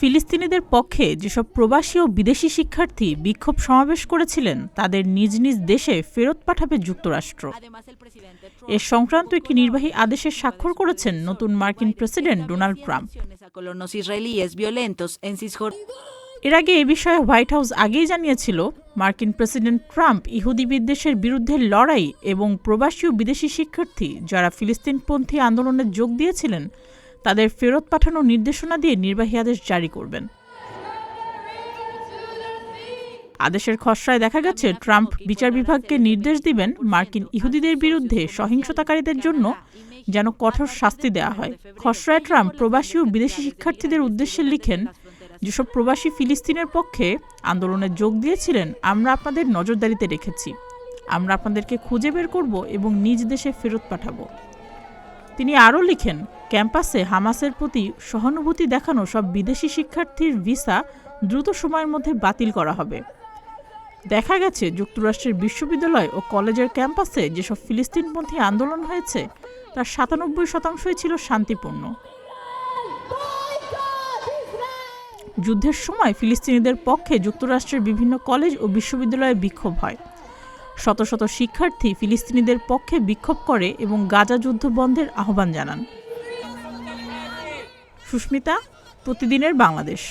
ফিলিস্তিনিদের পক্ষে যেসব প্রবাসী ও বিদেশি শিক্ষার্থী বিক্ষোভ সমাবেশ করেছিলেন তাদের নিজ নিজ দেশে ফেরত পাঠাবে যুক্তরাষ্ট্র। এ সংক্রান্ত একটি নির্বাহী আদেশে স্বাক্ষর করেছেন নতুন মার্কিন প্রেসিডেন্ট ডোনাল্ড ট্রাম্প। এর আগে এ বিষয়ে হোয়াইট হাউস আগেই জানিয়েছিল, মার্কিন প্রেসিডেন্ট ট্রাম্প ইহুদি বিদ্বেষের বিরুদ্ধে লড়াই এবং প্রবাসী ও বিদেশি শিক্ষার্থী যারা ফিলিস্তিনপন্থী আন্দোলনে যোগ দিয়েছিলেন তাদের ফেরত পাঠানোর নির্দেশনা দিয়ে নির্বাহী আদেশ জারি করবেন। আদেশের খসড়ায় দেখা গেছে, ট্রাম্প বিচার বিভাগকে নির্দেশ দিবেন মার্কিন ইহুদিদের বিরুদ্ধে সহিংসতাকারীদের জন্য যেন কঠোর শাস্তি দেওয়া হয়। খসড়ায় ট্রাম্প প্রবাসী ও বিদেশি শিক্ষার্থীদের উদ্দেশ্যে লিখেন, যেসব প্রবাসী ফিলিস্তিনের পক্ষে আন্দোলনে যোগ দিয়েছিলেন আমরা আপনাদের নজরদারিতে রেখেছি। আমরা আপনাদেরকে খুঁজে বের করব এবং নিজ দেশে ফেরত পাঠাবো। তিনি আরও লিখেন, ক্যাম্পাসে হামাসের প্রতি সহানুভূতি দেখানো সব বিদেশি শিক্ষার্থীর ভিসা দ্রুত সময়ের মধ্যে বাতিল করা হবে। দেখা গেছে, যুক্তরাষ্ট্রের বিশ্ববিদ্যালয় ও কলেজের ক্যাম্পাসে যেসব ফিলিস্তিনপন্থী আন্দোলন হয়েছে তার ৯৭% ছিল শান্তিপূর্ণ। যুদ্ধের সময় ফিলিস্তিনিদের পক্ষে যুক্তরাষ্ট্রের বিভিন্ন কলেজ ও বিশ্ববিদ্যালয়ে বিক্ষোভ হয়। শত শত শিক্ষার্থী ফিলিস্তিনিদের পক্ষে বিক্ষোভ করে এবং গাজা যুদ্ধ বন্ধের আহ্বান জানান। সুস্মিতা, প্রতিদিনের বাংলাদেশ।